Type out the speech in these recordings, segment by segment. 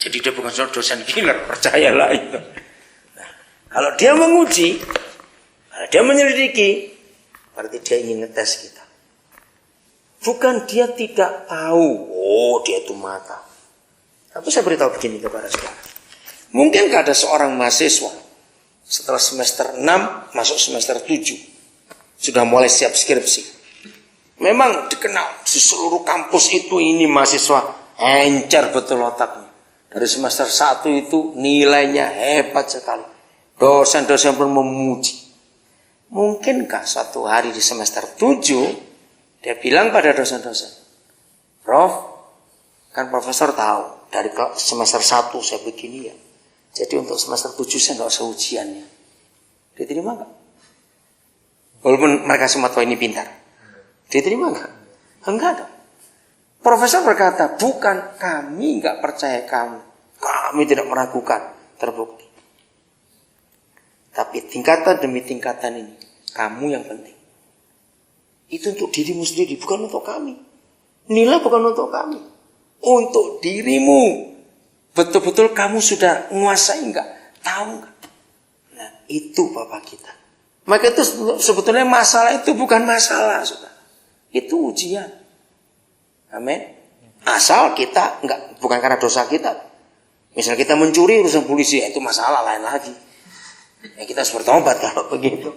Jadi dia bukan dosen killer, percayalah itu. Nah, kalau dia menguji, kalau dia menyelidiki, berarti dia ingin ngetes kita. Bukan dia tidak tahu, oh dia itu mata. Tapi saya beritahu begini kepada saudara. Mungkinkah ada seorang mahasiswa setelah semester 6 masuk semester 7 sudah mulai siap skripsi. Memang dikenal di seluruh kampus itu ini mahasiswa encer betul otaknya. Dari semester 1 itu nilainya hebat sekali. Dosen-dosen pun memuji. Mungkinkah suatu hari di semester 7 dia bilang pada dosen-dosen, Prof, kan profesor tahu dari semester 1 saya begini ya. Jadi untuk semester 7 saya nggak usah ujiannya. Diterima nggak? Walaupun mereka semua tahu ini pintar. Diterima nggak? Enggak dong. Profesor berkata, bukan kami nggak percaya kamu. Kami tidak meragukan. Terbukti. Tapi tingkatan demi tingkatan ini, kamu yang penting. Itu untuk dirimu sendiri, bukan untuk kami. Nilai bukan untuk kami. Untuk dirimu. Betul-betul kamu sudah menguasai enggak? Tahu enggak? Nah, itu Bapak kita. Maka itu sebetulnya masalah itu bukan masalah, saudara. Itu ujian. Amin. Asal kita enggak, bukan karena dosa kita. Misal kita mencuri urusan polisi, itu masalah lain lagi. Ya kita harus bertobat kalau begitu.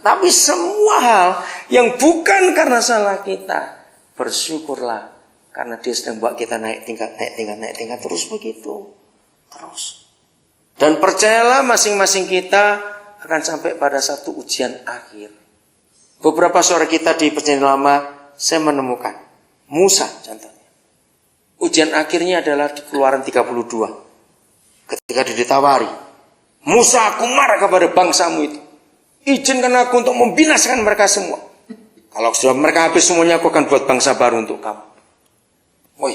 Tapi semua hal yang bukan karena salah kita, bersyukurlah. Karena dia sedang buat kita naik tingkat, terus begitu. Terus. Dan percayalah masing-masing kita akan sampai pada satu ujian akhir. Beberapa saudara kita di perjanjian lama, saya menemukan. Musa contohnya. Ujian akhirnya adalah di Keluaran 32. Ketika dia ditawari. Musa, aku marah kepada bangsamu itu. Izinkan aku untuk membinasakan mereka semua. Kalau sudah mereka habis semuanya, aku akan buat bangsa baru untuk kamu. Woi,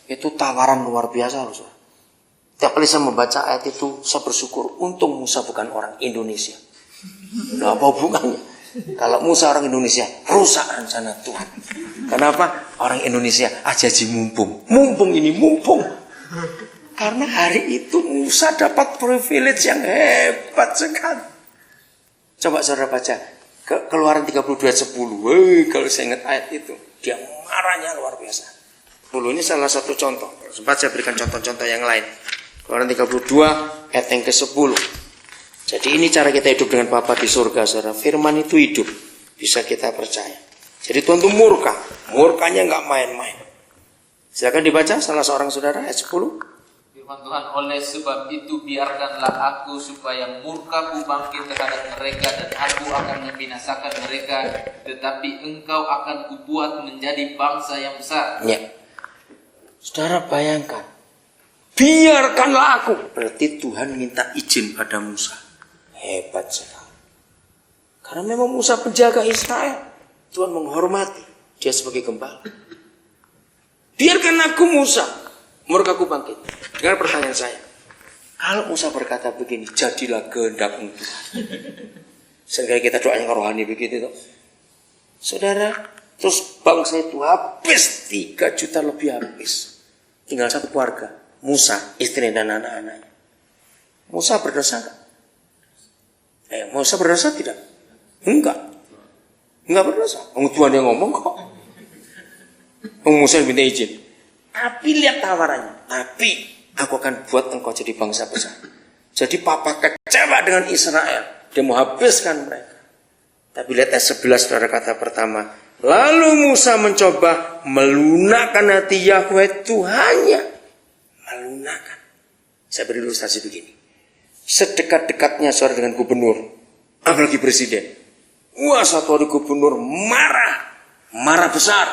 itu tawaran luar biasa loh. Tiap kali saya membaca ayat itu, saya bersyukur untung Musa bukan orang Indonesia. Nah, apa hubungannya? Kalau Musa orang Indonesia, rusak rencana Tuhan. Kenapa? Orang Indonesia ajaji mumpung. Mumpung ini, mumpung. Karena hari itu Musa dapat privilege yang hebat sekali. Coba saudara baca Keluaran 32:10. Woi, kalau saya ingat ayat itu, dia marahnya luar biasa. Dulu ini salah satu contoh. Sempat saya berikan contoh-contoh yang lain. Keluaran 32 ayat yang ke-10. Jadi ini cara kita hidup dengan Bapa di surga, saudara. Firman itu hidup, bisa kita percaya. Jadi Tuhan itu murka, murkanya nggak main-main. Silakan dibaca salah seorang saudara ayat 10. Firman Tuhan, oleh sebab itu biarkanlah aku supaya murkaku bangkit terhadap mereka dan aku akan membinasakan mereka, tetapi engkau akan kubuat menjadi bangsa yang besar. Ya. Saudara bayangkan, biarkanlah aku. Berarti Tuhan minta izin pada Musa. Hebat sekali. Karena memang Musa penjaga Israel. Tuhan menghormati dia sebagai gembala. Biarkan aku Musa, murkaku bangkit. Dengan pertanyaan saya, kalau Musa berkata begini, jadilah kehendakmu Tuhan. Sehingga kita doanya rohani begitu toh. Saudara, terus bangsa itu habis 3 juta lebih habis. Tinggal satu keluarga, Musa, istri dan anak-anaknya. Musa berdosa enggak? Musa berdosa tidak? Enggak berdosa. Tuhan yang ngomong kok. Musa minta izin. Tapi lihat tawarannya. Tapi aku akan buat engkau jadi bangsa besar. Jadi papa kecewa dengan Israel. Dia mau habiskan mereka. Tapi lihat ayat 11 saudara kata pertama. Lalu Musa mencoba melunakkan hati Yahweh Tuhannya. Melunakkan. Saya beri ilustrasi begini. Sedekat-dekatnya saudara dengan gubernur. Apalagi presiden. Wah, satu hari gubernur marah besar.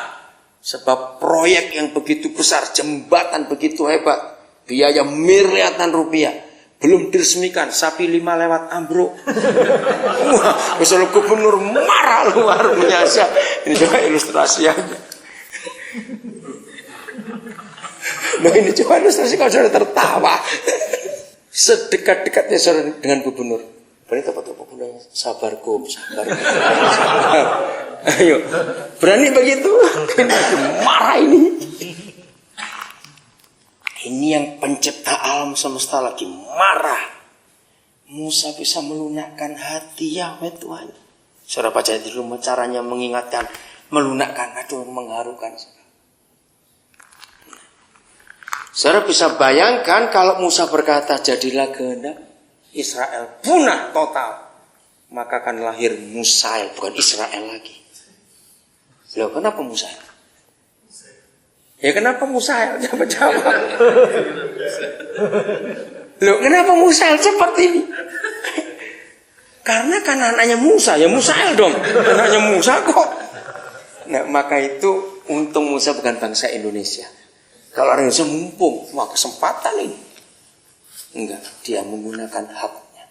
Sebab proyek yang begitu besar, jembatan begitu hebat. Biaya miliaran rupiah. Belum diresmikan, sapi 5 lewat ambruk. Wah, misalnya gubernur marah luar biasa. Ini coba ilustrasi aja. Nah ini coba ilustrasi kalau sudah tertawa. Sedekat-dekatnya saudara dengan gubernur. Berani tepat gubernur, sabar. Ayo, berani begitu? Marah ini. Ini yang pencipta alam semesta lagi marah. Musa bisa melunakkan hati Yahweh Tuhan. Saudara baca di rumah caranya mengingatkan, melunakkan, aduh mengharukan. Saudara bisa bayangkan kalau Musa berkata jadilah kehendak Israel punah total. Maka akan lahir Musael, bukan Israel lagi. Loh kenapa Musael? Ya kenapa Musael? Jawab. Loh kenapa Musael seperti ini? Karena kan anaknya Musa, ya Musael dong. Anaknya Musa kok. Nah maka itu untung Musa bukan bangsa Indonesia. Kalau orang Indonesia mumpung, wah kesempatan ini. Enggak, dia menggunakan haknya.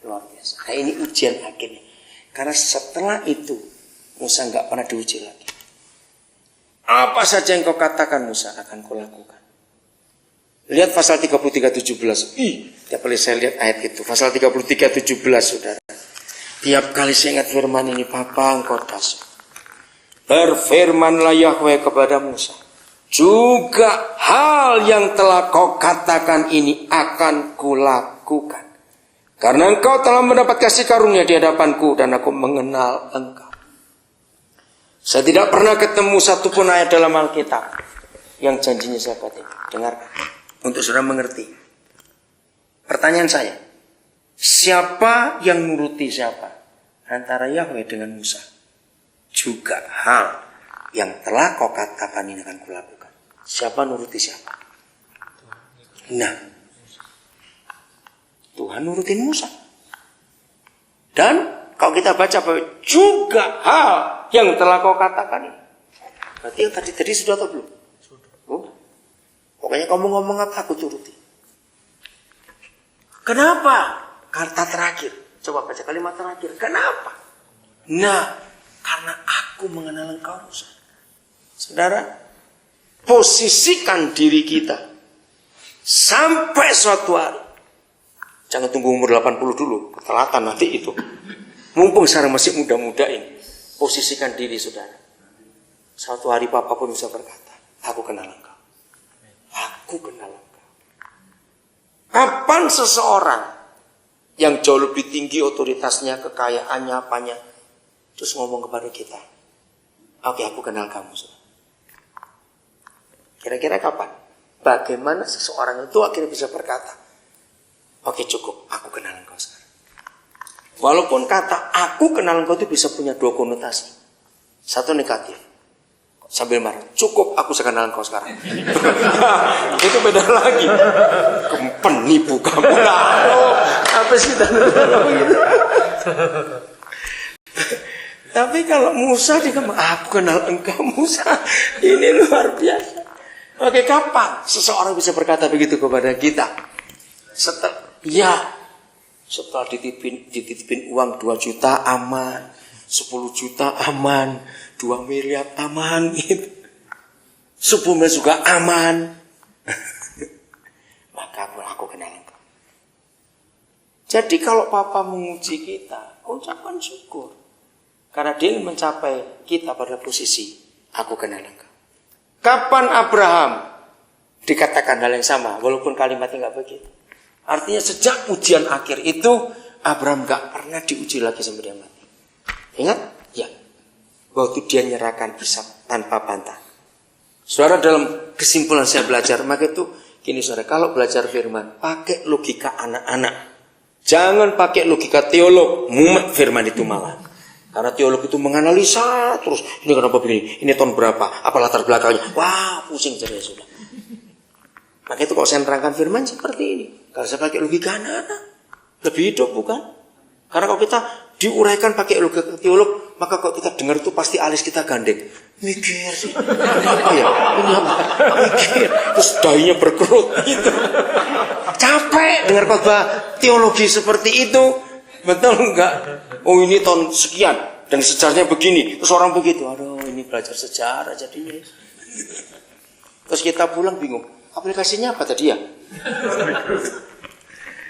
Luar biasa. Nah ini ujian akhirnya. Karena setelah itu Musa enggak pernah diuji lagi. Apa saja yang kau katakan Musa akan kau lakukan. Lihat pasal 33:17. Tiap kali saya lihat ayat itu. Pasal 33:17 saudara. Tiap kali saya ingat firman ini. Papa engkau dasar. Berfirmanlah Yahweh kepada Musa. Juga hal yang telah kau katakan ini akan kulakukan. Karena engkau telah mendapat kasih karunia di hadapanku. Dan aku mengenal engkau. Saya tidak pernah ketemu satupun ayat dalam Alkitab yang janjinya seperti ini. Dengarkan. Untuk saudara mengerti. Pertanyaan saya. Siapa yang nuruti siapa? Antara Yahweh dengan Musa. Juga hal yang telah kau katakan ini akan kulakukan. Siapa nuruti siapa? Nah. Tuhan nurutin Musa. Dan kalau kita baca bahwa juga hal yang telah kau katakan ini. Berarti yang tadi sudah atau belum? Sudah. Pokoknya kamu ngomong apa aku turuti. Kenapa? Kata terakhir. Coba baca kalimat terakhir. Kenapa? Nah, karena aku mengenal engkau Musa. Saudara, posisikan diri kita sampai suatu hari. Jangan tunggu umur 80 dulu, ketelatan nanti itu. Mumpung sekarang masih muda-muda ini. Posisikan diri saudara. Suatu hari Papa pun bisa berkata, aku kenal engkau. Aku kenal engkau. Kapan seseorang yang jauh lebih tinggi otoritasnya, kekayaannya, apanya, terus ngomong kepada kita, oke aku kenal kamu. Kira-kira kapan? Bagaimana seseorang itu akhirnya bisa berkata, oke cukup, aku kenal engkau sekarang. Walaupun kata aku kenal engkau itu bisa punya dua konotasi. Satu negatif. Sambil marah, cukup aku kenal engkau sekarang. Itu beda lagi. Penipu kamu. Apa sih gitu. Tapi kalau Musa dikatakan, aku kenal engkau Musa. Ini luar biasa. Oke, kapan seseorang bisa berkata begitu kepada kita? Setelah dititipin uang 2 juta aman, 10 juta aman, 2 miliar aman gitu. 10 miliar juga aman. Maka aku kenal engkau. Jadi kalau Papa menguji kita, ucapkan syukur. Karena dia ingin mencapai kita pada posisi aku kenal engkau. Kapan Abraham dikatakan hal yang sama, walaupun kalimatnya nggak begitu. Artinya sejak ujian akhir itu Abraham nggak pernah diuji lagi sampai dia mati. Ingat? Ya. Waktu dia nyerahkan Ishak tanpa bantah. Saudara, dalam kesimpulan saya belajar, maka itu gini saudara, kalau belajar firman, pakai logika anak-anak. Jangan pakai logika teolog, mumet firman itu malah. Karena teolog itu menganalisa terus, ini kenapa begini, ini tahun berapa, apa latar belakangnya. Wah, pusing jadi sudah. Maka itu kalau saya terangkan firman seperti ini. Kalau saya pakai logika anak-anak, lebih hidup bukan? Karena kalau kita diuraikan pakai logika teolog, maka kalau kita dengar itu pasti alis kita gandeng. Mikir sih, apa ya? Ini apa? Mikir, terus dahinya berkerut gitu. Capek dengar khotbah teologi seperti itu, betul enggak? Oh ini tahun sekian dan sejarahnya begini, terus orang begitu. Aduh, ini belajar sejarah jadinya. Terus kita pulang bingung, aplikasinya apa tadi ya?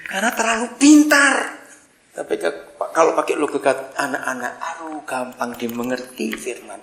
Karena terlalu pintar. Tapi kalau pakai logika anak-anak, gampang dimengerti firman.